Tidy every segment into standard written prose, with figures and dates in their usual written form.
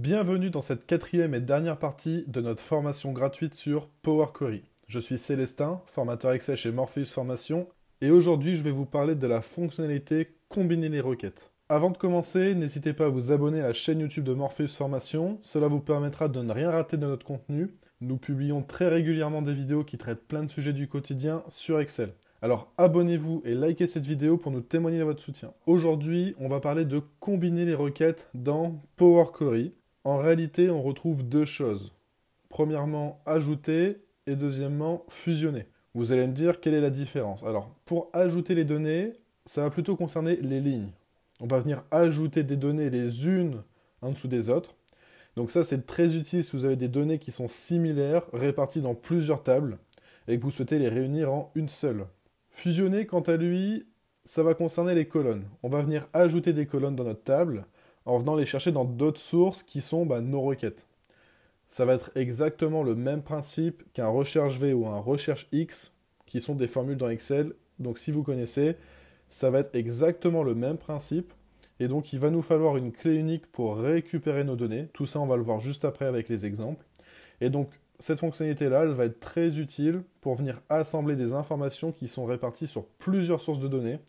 Bienvenue dans cette quatrième et dernière partie de notre formation gratuite sur Power Query. Je suis Célestin, formateur Excel chez Morpheus Formation, et aujourd'hui je vais vous parler de la fonctionnalité combiner les requêtes. Avant de commencer, n'hésitez pas à vous abonner à la chaîne YouTube de Morpheus Formation, cela vous permettra de ne rien rater de notre contenu. Nous publions très régulièrement des vidéos qui traitent plein de sujets du quotidien sur Excel. Alors abonnez-vous et likez cette vidéo pour nous témoigner de votre soutien. Aujourd'hui, on va parler de combiner les requêtes dans Power Query. En réalité, on retrouve deux choses. Premièrement, ajouter et deuxièmement, fusionner. Vous allez me dire quelle est la différence. Alors, pour ajouter les données, ça va plutôt concerner les lignes. On va venir ajouter des données les unes en dessous des autres. Donc ça, c'est très utile si vous avez des données qui sont similaires, réparties dans plusieurs tables, et que vous souhaitez les réunir en une seule. Fusionner, quant à lui, ça va concerner les colonnes. On va venir ajouter des colonnes dans notre table, en venant les chercher dans d'autres sources qui sont nos requêtes. Ça va être exactement le même principe qu'un recherche V ou un recherche X, qui sont des formules dans Excel. Donc si vous connaissez, ça va être exactement le même principe. Et donc il va nous falloir une clé unique pour récupérer nos données. Tout ça, on va le voir juste après avec les exemples. Et donc cette fonctionnalité-là, elle va être très utile pour venir assembler des informations qui sont réparties sur plusieurs sources de données,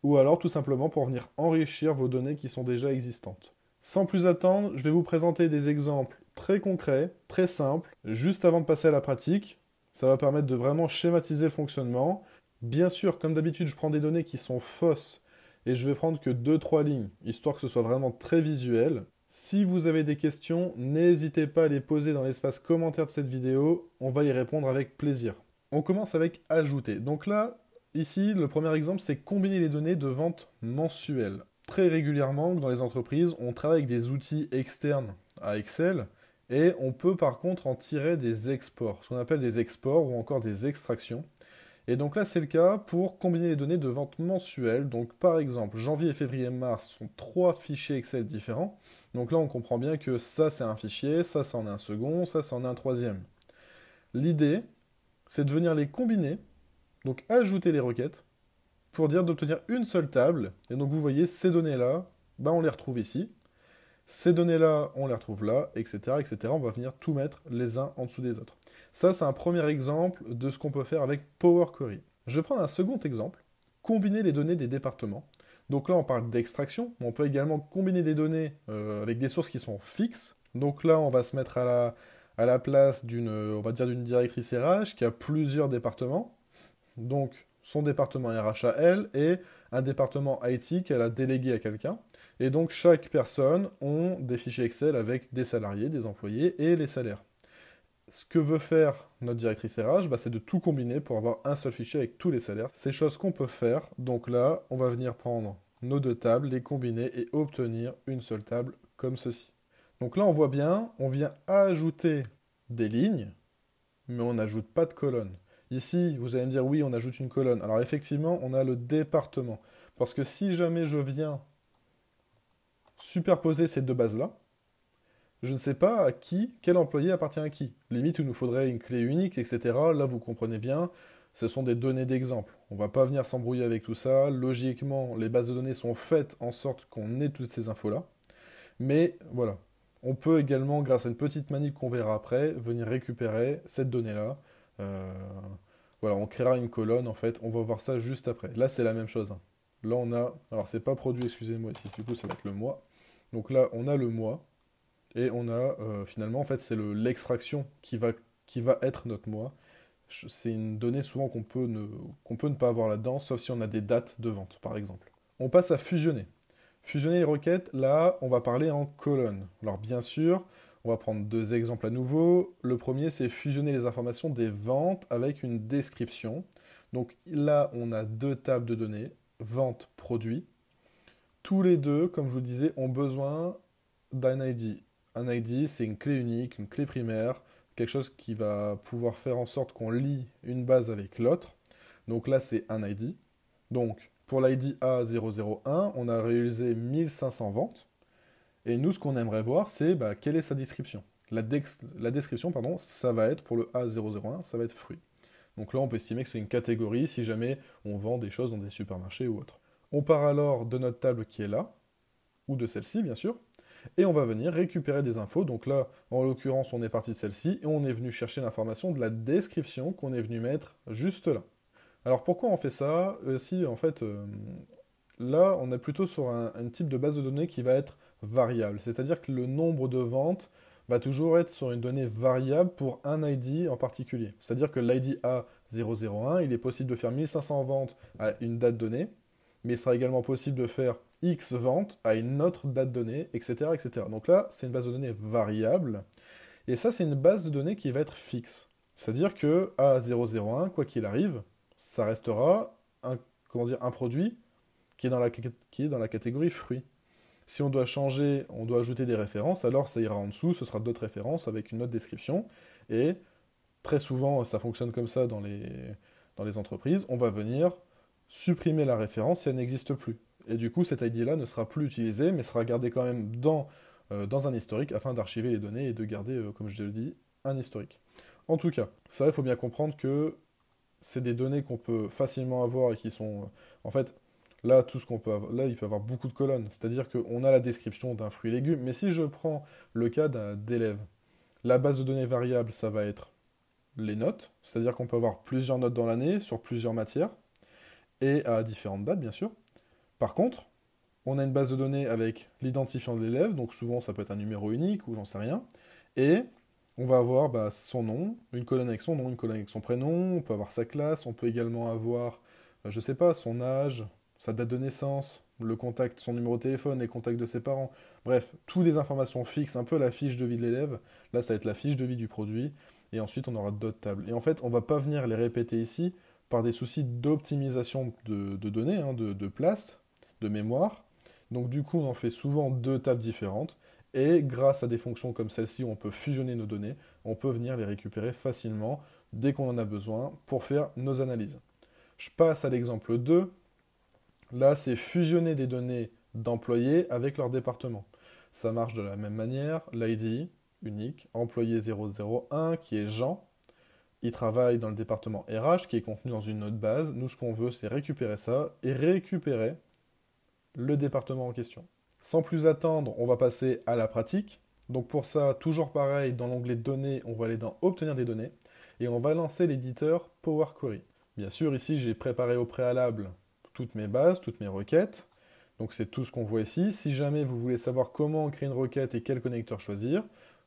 ou alors tout simplement pour venir enrichir vos données qui sont déjà existantes. Sans plus attendre, je vais vous présenter des exemples très concrets, très simples, juste avant de passer à la pratique. Ça va permettre de vraiment schématiser le fonctionnement. Bien sûr, comme d'habitude, je prends des données qui sont fausses, et je vais prendre que 2-3 lignes, histoire que ce soit vraiment très visuel. Si vous avez des questions, n'hésitez pas à les poser dans l'espace commentaire de cette vidéo, on va y répondre avec plaisir. On commence avec ajouter. Donc là, ici, le premier exemple, c'est combiner les données de vente mensuelle. Très régulièrement, dans les entreprises, on travaille avec des outils externes à Excel, et on peut par contre en tirer des exports, ce qu'on appelle des exports ou encore des extractions. Et donc là, c'est le cas pour combiner les données de vente mensuelle. Donc par exemple, janvier, février, mars sont 3 fichiers Excel différents. Donc là, on comprend bien que ça, c'est un fichier, ça, c'en est un second, ça, c'en est un troisième. L'idée, c'est de venir les combiner, donc ajouter les requêtes, pour dire d'obtenir une seule table. Et donc vous voyez, ces données-là, on les retrouve ici. Ces données-là, on les retrouve là, etc., etc. On va venir tout mettre les uns en dessous des autres. Ça, c'est un premier exemple de ce qu'on peut faire avec Power Query. Je vais prendre un second exemple, combiner les données des départements. Donc là, on parle d'extraction, mais on peut également combiner des données avec des sources qui sont fixes. Donc là, on va se mettre à la place d'une, on va dire, d'une directrice RH qui a plusieurs départements. Donc, son département RH à elle et un département IT qu'elle a délégué à quelqu'un. Et donc, chaque personne a des fichiers Excel avec des salariés, des employés et les salaires. Ce que veut faire notre directrice RH, c'est de tout combiner pour avoir un seul fichier avec tous les salaires. C'est choses qu'on peut faire. Donc là, on va venir prendre nos deux tables, les combiner et obtenir une seule table comme ceci. Donc là, on voit bien, on vient ajouter des lignes, mais on n'ajoute pas de colonnes. Ici, vous allez me dire, oui, on ajoute une colonne. Alors effectivement, on a le département. Parce que si jamais je viens superposer ces deux bases-là, je ne sais pas à qui, quel employé appartient à qui. Limite, il nous faudrait une clé unique, etc. Là, vous comprenez bien, ce sont des données d'exemple. On ne va pas venir s'embrouiller avec tout ça. Logiquement, les bases de données sont faites en sorte qu'on ait toutes ces infos-là. Mais voilà, on peut également, grâce à une petite manip qu'on verra après, venir récupérer cette donnée-là. Voilà, on créera une colonne, en fait, on va voir ça juste après. Là, c'est la même chose. Là, on a... Alors, c'est pas produit, excusez-moi, ici, du coup, ça va être le mois. Donc là, on a le mois. Et on a, finalement, en fait, c'est l'extraction qui va être notre mois. C'est une donnée souvent qu'on peut ne pas avoir là-dedans, sauf si on a des dates de vente, par exemple. On passe à fusionner. Fusionner les requêtes, là, on va parler en colonne. Alors, bien sûr, on va prendre deux exemples à nouveau. Le premier, c'est fusionner les informations des ventes avec une description. Donc là, on a deux tables de données, vente, produit. Tous les deux, comme je vous disais, ont besoin d'un ID. Un ID, c'est une clé unique, une clé primaire, quelque chose qui va pouvoir faire en sorte qu'on lie une base avec l'autre. Donc là, c'est un ID. Donc, pour l'ID A001, on a réalisé 1500 ventes. Et nous, ce qu'on aimerait voir, c'est quelle est sa description. La description, pardon, ça va être, pour le A001, ça va être fruit. Donc là, on peut estimer que c'est une catégorie si jamais on vend des choses dans des supermarchés ou autres. On part alors de notre table qui est là, ou de celle-ci, bien sûr. Et on va venir récupérer des infos. Donc là, en l'occurrence, on est parti de celle-ci et on est venu chercher l'information de la description qu'on est venu mettre juste là. Alors pourquoi on fait ça? Si en fait, là, on est plutôt sur un type de base de données qui va être variable. C'est-à-dire que le nombre de ventes va toujours être sur une donnée variable pour un ID en particulier. C'est-à-dire que l'ID A001, il est possible de faire 1500 ventes à une date donnée, mais il sera également possible de faire X ventes à une autre date donnée, etc. etc. Donc là, c'est une base de données variable, et ça, c'est une base de données qui va être fixe. C'est-à-dire que A001, quoi qu'il arrive, ça restera un, comment dire, un produit qui est dans la catégorie fruits. Si on doit changer, on doit ajouter des références, alors ça ira en dessous, ce sera d'autres références avec une autre description. Et très souvent, ça fonctionne comme ça dans les entreprises, on va venir supprimer la référence si elle n'existe plus. Et du coup, cet ID-là ne sera plus utilisé, mais sera gardé quand même dans un historique afin d'archiver les données et de garder, comme je l'ai dit, un historique. En tout cas, ça, il faut bien comprendre que c'est des données qu'on peut facilement avoir et qui sont... en fait, là, tout ce qu'on peut avoir, là, il peut y avoir beaucoup de colonnes. C'est-à-dire qu'on a la description d'un fruit et légume. Mais si je prends le cas d'élève, la base de données variable, ça va être les notes. C'est-à-dire qu'on peut avoir plusieurs notes dans l'année sur plusieurs matières et à différentes dates, bien sûr. Par contre, on a une base de données avec l'identifiant de l'élève. Donc souvent, ça peut être un numéro unique ou j'en sais rien. Et on va avoir son nom, une colonne avec son nom, une colonne avec son prénom, on peut avoir sa classe, on peut également avoir, je sais pas, son âge, sa date de naissance, le contact, son numéro de téléphone, les contacts de ses parents, bref, toutes des informations fixes, un peu la fiche de vie de l'élève. Là, ça va être la fiche de vie du produit, et ensuite on aura d'autres tables. Et en fait, on va pas venir les répéter ici par des soucis d'optimisation de données, hein, de place, de mémoire. Donc du coup, on en fait souvent deux tables différentes. Et grâce à des fonctions comme celle-ci où on peut fusionner nos données, on peut venir les récupérer facilement dès qu'on en a besoin pour faire nos analyses. Je passe à l'exemple 2. Là, c'est fusionner des données d'employés avec leur département. Ça marche de la même manière. L'ID unique, employé 001, qui est Jean. Il travaille dans le département RH, qui est contenu dans une autre base. Nous, ce qu'on veut, c'est récupérer ça et récupérer le département en question. Sans plus attendre, on va passer à la pratique. Donc pour ça, toujours pareil, dans l'onglet Données, on va aller dans Obtenir des données et on va lancer l'éditeur Power Query. Bien sûr, ici, j'ai préparé au préalable toutes mes bases, toutes mes requêtes. Donc c'est tout ce qu'on voit ici. Si jamais vous voulez savoir comment créer une requête et quel connecteur choisir,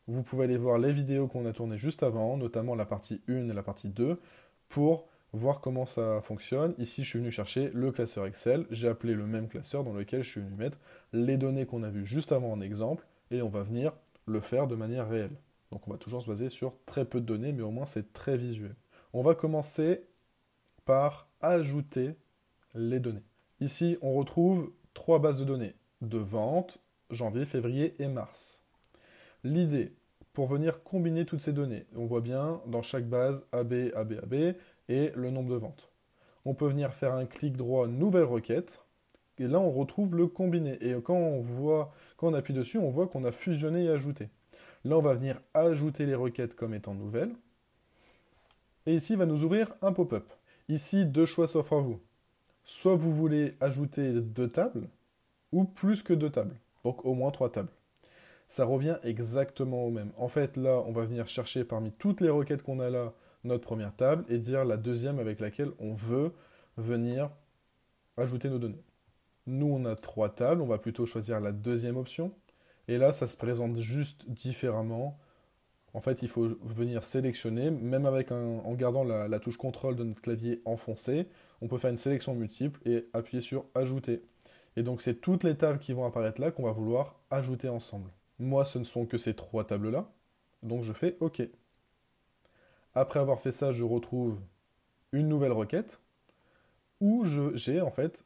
vous pouvez aller voir les vidéos qu'on a tournées juste avant, notamment la partie 1 et la partie 2, pour voir comment ça fonctionne. Ici, je suis venu chercher le classeur Excel. J'ai appelé le même classeur dans lequel je suis venu mettre les données qu'on a vues juste avant en exemple, et on va venir le faire de manière réelle. Donc on va toujours se baser sur très peu de données, mais au moins c'est très visuel. On va commencer par ajouter les données. Ici, on retrouve trois bases de données de vente, janvier, février et mars. L'idée, pour venir combiner toutes ces données, on voit bien dans chaque base AB, AB, AB et le nombre de ventes. On peut venir faire un clic droit nouvelle requête et là on retrouve le combiné. Et quand on appuie dessus, on voit qu'on a fusionné et ajouté. Là on va venir ajouter les requêtes comme étant nouvelles. Et ici il va nous ouvrir un pop-up. Ici, deux choix s'offrent à vous. Soit vous voulez ajouter deux tables, ou plus que deux tables. Donc au moins trois tables. Ça revient exactement au même. En fait, là, on va venir chercher parmi toutes les requêtes qu'on a là, notre première table, et dire la deuxième avec laquelle on veut venir ajouter nos données. Nous, on a trois tables, on va plutôt choisir la deuxième option. Et là, ça se présente juste différemment. En fait, il faut venir sélectionner, même en gardant la touche contrôle de notre clavier enfoncée, on peut faire une sélection multiple et appuyer sur Ajouter. Et donc, c'est toutes les tables qui vont apparaître là qu'on va vouloir ajouter ensemble. Moi, ce ne sont que ces trois tables-là, donc je fais OK. Après avoir fait ça, je retrouve une nouvelle requête où j'ai en fait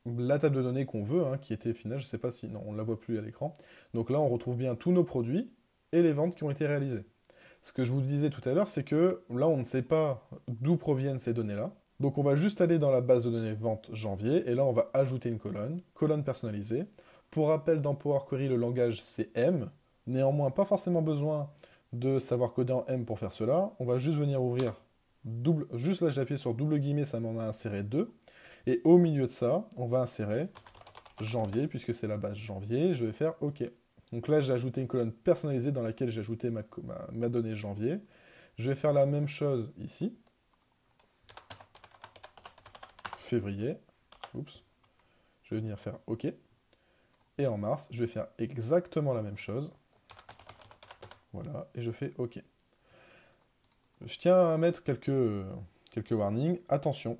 la table de données qu'on veut, hein, qui était finale, je ne sais pas si... Non, on ne la voit plus à l'écran. Donc là, on retrouve bien tous nos produits et les ventes qui ont été réalisées. Ce que je vous disais tout à l'heure, c'est que là, on ne sait pas d'où proviennent ces données-là. Donc on va juste aller dans la base de données vente janvier, et là, on va ajouter une colonne personnalisée. Pour rappel, dans Power Query, le langage, c'est M. Néanmoins, pas forcément besoin de savoir coder en M pour faire cela. On va juste venir ouvrir juste là, j'ai appuyé sur double guillemets, ça m'en a inséré deux. Et au milieu de ça, on va insérer janvier, puisque c'est la base janvier. Je vais faire OK. Donc là, j'ai ajouté une colonne personnalisée dans laquelle j'ai ajouté ma donnée janvier. Je vais faire la même chose ici. Février. Oups. Je vais venir faire OK. Et en mars, je vais faire exactement la même chose. Voilà, et je fais OK. Je tiens à mettre quelques warnings. Attention,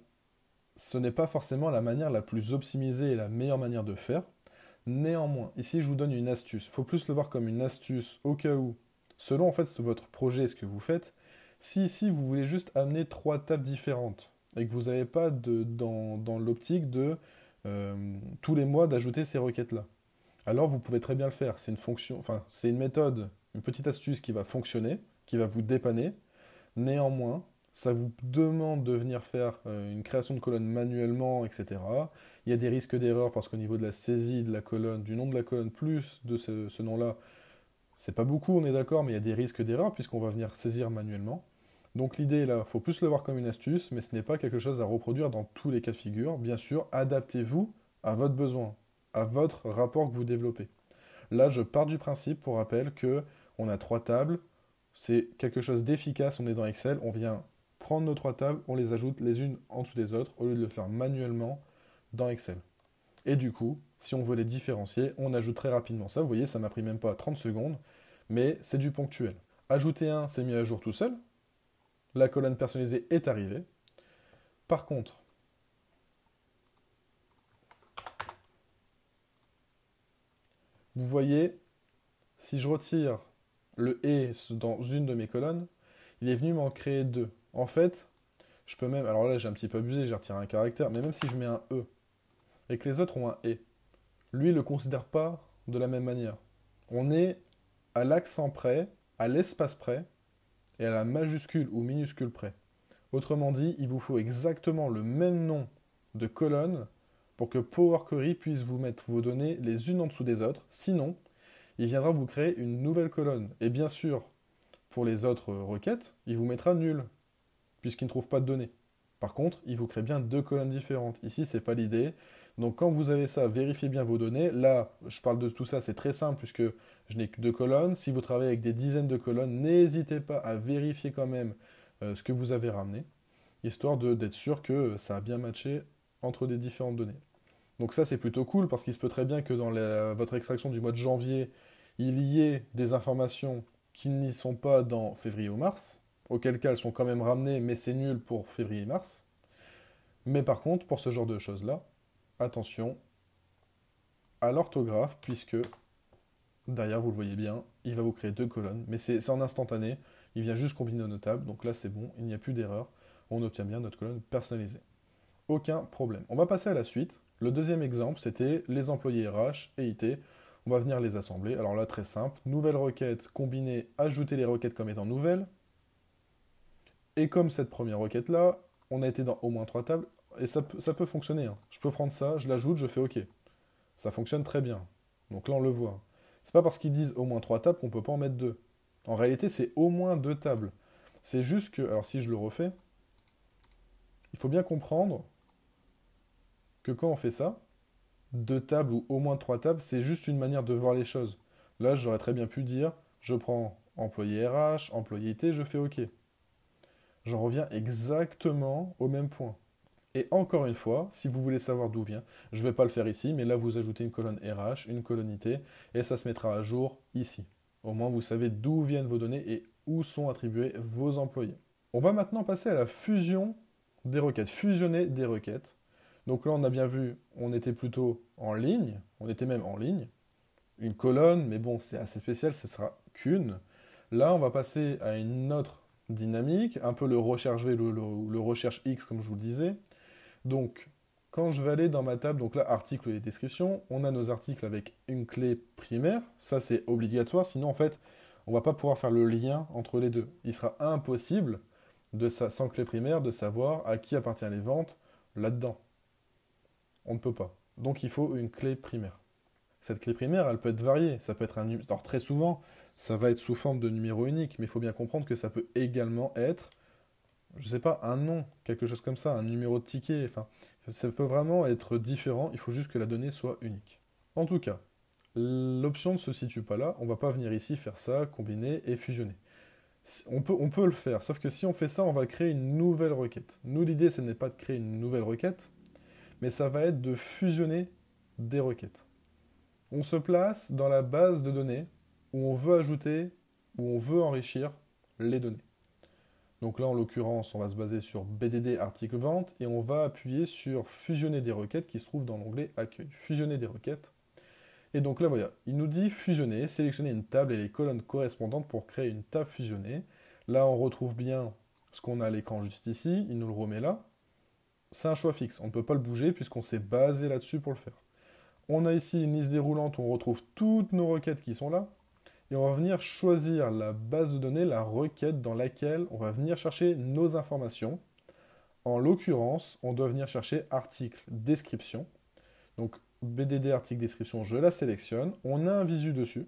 ce n'est pas forcément la manière la plus optimisée et la meilleure manière de faire. Néanmoins, ici je vous donne une astuce. Il faut plus le voir comme une astuce au cas où, selon en fait votre projet et ce que vous faites, si ici vous voulez juste amener 3 tables différentes et que vous n'avez pas dans l'optique de tous les mois d'ajouter ces requêtes-là, alors vous pouvez très bien le faire. C'est une fonction, enfin c'est une méthode, une petite astuce qui va fonctionner, qui va vous dépanner. Néanmoins, ça vous demande de venir faire une création de colonne manuellement, etc. Il y a des risques d'erreur parce qu'au niveau de la saisie de la colonne, du nom de la colonne plus de ce nom-là, c'est pas beaucoup, on est d'accord, mais il y a des risques d'erreur puisqu'on va venir saisir manuellement. Donc l'idée là, il faut plus le voir comme une astuce, mais ce n'est pas quelque chose à reproduire dans tous les cas de figure. Bien sûr, adaptez-vous à votre besoin, à votre rapport que vous développez. Là, je pars du principe, pour rappel, que on a 3 tables, c'est quelque chose d'efficace, on est dans Excel, on vient prendre nos 3 tables, on les ajoute les unes en dessous des autres, au lieu de le faire manuellement dans Excel. Et du coup, si on veut les différencier, on ajoute très rapidement ça. Vous voyez, ça m'a pris même pas 30 secondes, mais c'est du ponctuel. Ajouter un, c'est mis à jour tout seul. La colonne personnalisée est arrivée. Par contre, vous voyez, si je retire le et dans une de mes colonnes, il est venu m'en créer 2. En fait, je peux même, alors là j'ai un petit peu abusé, j'ai retiré un caractère, mais même si je mets un E et que les autres ont un et, lui il ne le considère pas de la même manière. On est à l'accent près, à l'espace près et à la majuscule ou minuscule près. Autrement dit, il vous faut exactement le même nom de colonne pour que Power Query puisse vous mettre vos données les unes en dessous des autres. Sinon, il viendra vous créer une nouvelle colonne. Et bien sûr, pour les autres requêtes, il vous mettra nul, puisqu'il ne trouve pas de données. Par contre, il vous crée bien 2 colonnes différentes. Ici, ce n'est pas l'idée. Donc quand vous avez ça, vérifiez bien vos données. Là, je parle de tout ça, c'est très simple, puisque je n'ai que 2 colonnes. Si vous travaillez avec des dizaines de colonnes, n'hésitez pas à vérifier quand même ce que vous avez ramené, histoire d'être sûr que ça a bien matché entre des différentes données. Donc ça, c'est plutôt cool, parce qu'il se peut très bien que dans votre extraction du mois de janvier, il y ait des informations qui n'y sont pas dans février ou mars, auquel cas elles sont quand même ramenées, mais c'est nul pour février et mars. Mais par contre, pour ce genre de choses-là, attention à l'orthographe, puisque derrière, vous le voyez bien, il va vous créer 2 colonnes, mais c'est en instantané, il vient juste combiner nos tables, donc là c'est bon, il n'y a plus d'erreur, on obtient bien notre colonne personnalisée. Aucun problème. On va passer à la suite. Le deuxième exemple, c'était les employés RH et IT. On va venir les assembler. Alors là, très simple. Nouvelle requête, combiner, ajouter les requêtes comme étant nouvelles. Et comme cette première requête-là, on a été dans au moins 3 tables, et ça peut fonctionner, hein. Je peux prendre ça, je l'ajoute, je fais OK. Ça fonctionne très bien. Donc là, on le voit. C'est pas parce qu'ils disent au moins 3 tables qu'on peut pas en mettre 2. En réalité, c'est au moins 2 tables. C'est juste que, alors si je le refais, il faut bien comprendre que quand on fait ça, 2 tables ou au moins 3 tables, c'est juste une manière de voir les choses. Là, j'aurais très bien pu dire, je prends employé RH, employé IT, je fais OK. J'en reviens exactement au même point. Et encore une fois, si vous voulez savoir d'où vient, je ne vais pas le faire ici, mais là vous ajoutez une colonne RH, une colonne IT, et ça se mettra à jour ici. Au moins vous savez d'où viennent vos données et où sont attribués vos employés. On va maintenant passer à la fusion des requêtes, fusionner des requêtes. Donc là on a bien vu, on était plutôt en ligne, on était même en ligne, une colonne, mais bon c'est assez spécial, ce sera qu'une. Là on va passer à une autre dynamique, un peu le recherche V, le recherche X comme je vous le disais. Donc, quand je vais aller dans ma table, donc là, articles et description, on a nos articles avec une clé primaire. Ça, c'est obligatoire. Sinon, en fait, on ne va pas pouvoir faire le lien entre les deux. Il sera impossible, sans clé primaire, de savoir à qui appartiennent les ventes là-dedans. On ne peut pas. Donc, il faut une clé primaire. Cette clé primaire, elle peut être variée. Ça peut être un numéro. Alors, très souvent, ça va être sous forme de numéro unique, mais il faut bien comprendre que ça peut également être je sais pas, un nom, quelque chose comme ça, un numéro de ticket, enfin, ça peut vraiment être différent, il faut juste que la donnée soit unique. En tout cas, L'option ne se situe pas là, on ne va pas venir ici faire ça, combiner et fusionner. On peut le faire, sauf que si on fait ça, on va créer une nouvelle requête. Nous, l'idée, ce n'est pas de créer une nouvelle requête, mais ça va être de fusionner des requêtes. On se place dans la base de données où on veut ajouter, où on veut enrichir les données. Donc là, en l'occurrence, on va se baser sur BDD article vente et on va appuyer sur fusionner des requêtes qui se trouve dans l'onglet accueil. Fusionner des requêtes. Et donc là, voilà, il nous dit fusionner, sélectionner une table et les colonnes correspondantes pour créer une table fusionnée. Là, on retrouve bien ce qu'on a à l'écran juste ici, il nous le remet là. C'est un choix fixe, on ne peut pas le bouger puisqu'on s'est basé là-dessus pour le faire. On a ici une liste déroulante où on retrouve toutes nos requêtes qui sont là. Et on va venir choisir la base de données, la requête dans laquelle on va venir chercher nos informations. En l'occurrence, on doit venir chercher article description. Donc BDD article description, je la sélectionne. On a un visu dessus.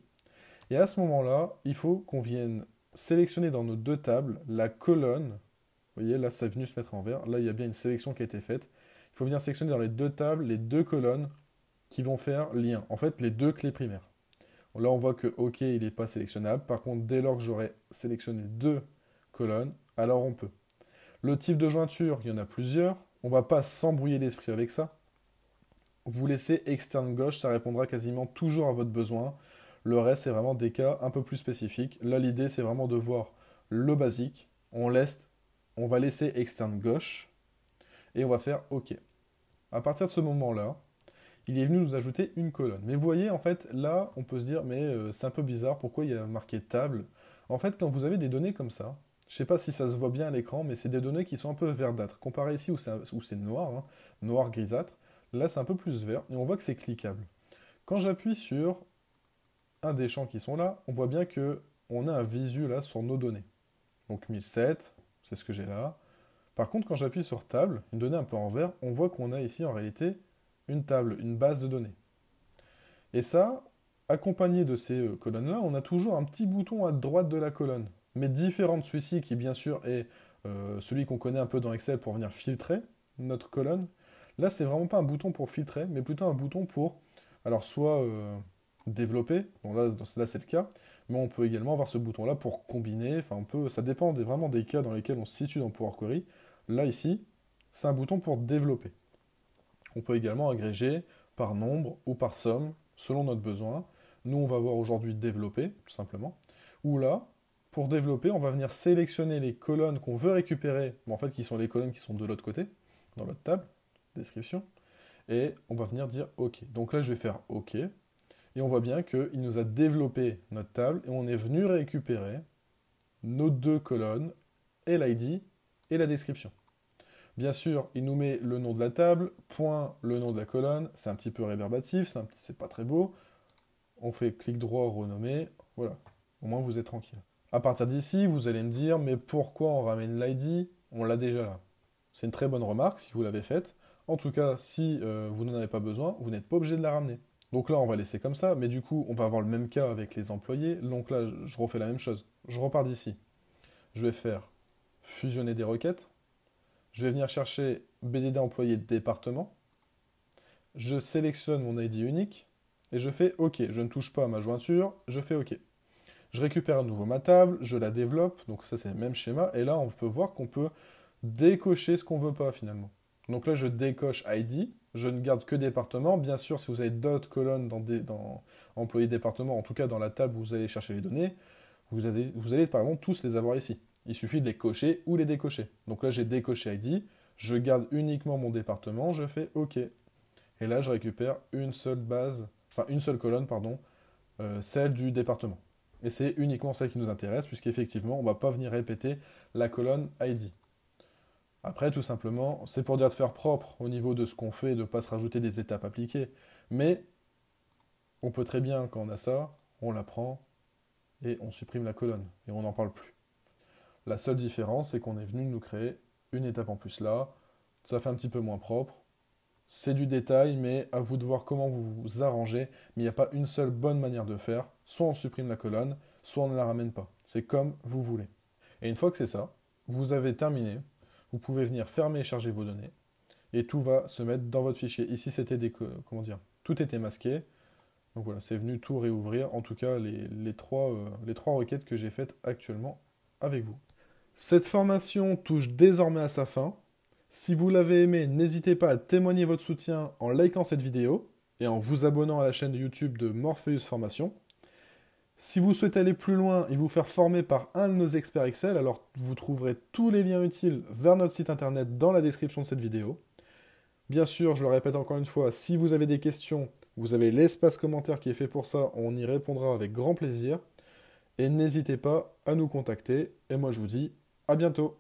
Et à ce moment-là, il faut qu'on vienne sélectionner dans nos deux tables la colonne. Vous voyez, là, ça est venu se mettre en vert. Là, il y a bien une sélection qui a été faite. Il faut venir sélectionner dans les deux tables les deux colonnes qui vont faire lien. En fait, les deux clés primaires. Là, on voit que OK, il n'est pas sélectionnable. Par contre, dès lors que j'aurai sélectionné deux colonnes, alors on peut. Le type de jointure, il y en a plusieurs. On ne va pas s'embrouiller l'esprit avec ça. Vous laissez externe gauche, ça répondra quasiment toujours à votre besoin. Le reste, c'est vraiment des cas un peu plus spécifiques. Là, l'idée, c'est vraiment de voir le basique. On va laisser externe gauche et on va faire OK. À partir de ce moment-là, il est venu nous ajouter une colonne. Mais vous voyez, en fait, là, on peut se dire, mais c'est un peu bizarre, pourquoi il y a marqué table? En fait, quand vous avez des données comme ça, je ne sais pas si ça se voit bien à l'écran, mais c'est des données qui sont un peu verdâtres. Comparé ici où c'est noir, hein, noir grisâtre, là c'est un peu plus vert, et on voit que c'est cliquable. Quand j'appuie sur un des champs qui sont là, on voit bien que on a un visu là sur nos données. Donc 1007, c'est ce que j'ai là. Par contre, quand j'appuie sur table, une donnée un peu en vert, on voit qu'on a ici en réalité une table, une base de données. Et ça, accompagné de ces colonnes-là, on a toujours un petit bouton à droite de la colonne, mais différent de celui-ci qui bien sûr est celui qu'on connaît un peu dans Excel pour venir filtrer notre colonne. Là, c'est vraiment pas un bouton pour filtrer, mais plutôt un bouton pour, alors soit développer, bon là c'est le cas, mais on peut également avoir ce bouton-là pour combiner, enfin ça dépend vraiment des cas dans lesquels on se situe dans Power Query. Là ici, c'est un bouton pour développer. On peut également agréger par nombre ou par somme, selon notre besoin. Nous, on va voir aujourd'hui développer, tout simplement. Ou là, pour développer, on va venir sélectionner les colonnes qu'on veut récupérer, mais en fait, qui sont les colonnes qui sont de l'autre côté, dans notre table, description. Et on va venir dire OK. Donc là, je vais faire OK. Et on voit bien qu'il nous a développé notre table et on est venu récupérer nos deux colonnes et l'ID et la description. Bien sûr, il nous met le nom de la table, point le nom de la colonne, c'est un petit peu réverbatif, c'est pas très beau. On fait clic droit, renommer, voilà, au moins vous êtes tranquille. À partir d'ici, vous allez me dire, mais pourquoi on ramène l'ID? On l'a déjà là. C'est une très bonne remarque si vous l'avez faite. En tout cas, si vous n'en avez pas besoin, vous n'êtes pas obligé de la ramener. Donc là, on va laisser comme ça, mais du coup, on va avoir le même cas avec les employés. Donc là, je refais la même chose. Je repars d'ici. Je vais faire fusionner des requêtes. Je vais venir chercher BDD employé département. Je sélectionne mon ID unique et je fais OK. Je ne touche pas à ma jointure, je fais OK. Je récupère à nouveau ma table, je la développe, donc ça c'est le même schéma, et là on peut voir qu'on peut décocher ce qu'on veut pas finalement. Donc là je décoche ID, je ne garde que département. Bien sûr, si vous avez d'autres colonnes dans employé département, en tout cas dans la table où vous allez chercher les données, vous allez par exemple tous les avoir ici. Il suffit de les cocher ou les décocher. Donc là, j'ai décoché ID, je garde uniquement mon département, je fais OK. Et là, je récupère une seule base, enfin une seule colonne, pardon, celle du département. Et c'est uniquement celle qui nous intéresse, puisqu'effectivement, on ne va pas venir répéter la colonne ID. Après, tout simplement, c'est pour dire de faire propre au niveau de ce qu'on fait et de ne pas se rajouter des étapes appliquées. Mais on peut très bien, quand on a ça, on la prend et on supprime la colonne. Et on n'en parle plus. La seule différence, c'est qu'on est venu nous créer une étape en plus là. Ça fait un petit peu moins propre. C'est du détail, mais à vous de voir comment vous vous arrangez. Mais il n'y a pas une seule bonne manière de faire. Soit on supprime la colonne, soit on ne la ramène pas. C'est comme vous voulez. Et une fois que c'est ça, vous avez terminé. Vous pouvez venir fermer et charger vos données. Et tout va se mettre dans votre fichier. Ici, c'était comment dire, tout était masqué. Donc voilà, c'est venu tout réouvrir, en tout cas les trois requêtes que j'ai faites actuellement avec vous. Cette formation touche désormais à sa fin. Si vous l'avez aimé, n'hésitez pas à témoigner votre soutien en likant cette vidéo et en vous abonnant à la chaîne YouTube de Morpheus Formation. Si vous souhaitez aller plus loin et vous faire former par un de nos experts Excel, alors vous trouverez tous les liens utiles vers notre site internet dans la description de cette vidéo. Bien sûr, je le répète encore une fois, si vous avez des questions, vous avez l'espace commentaire qui est fait pour ça, on y répondra avec grand plaisir. Et n'hésitez pas à nous contacter. Et moi je vous dis à bientôt.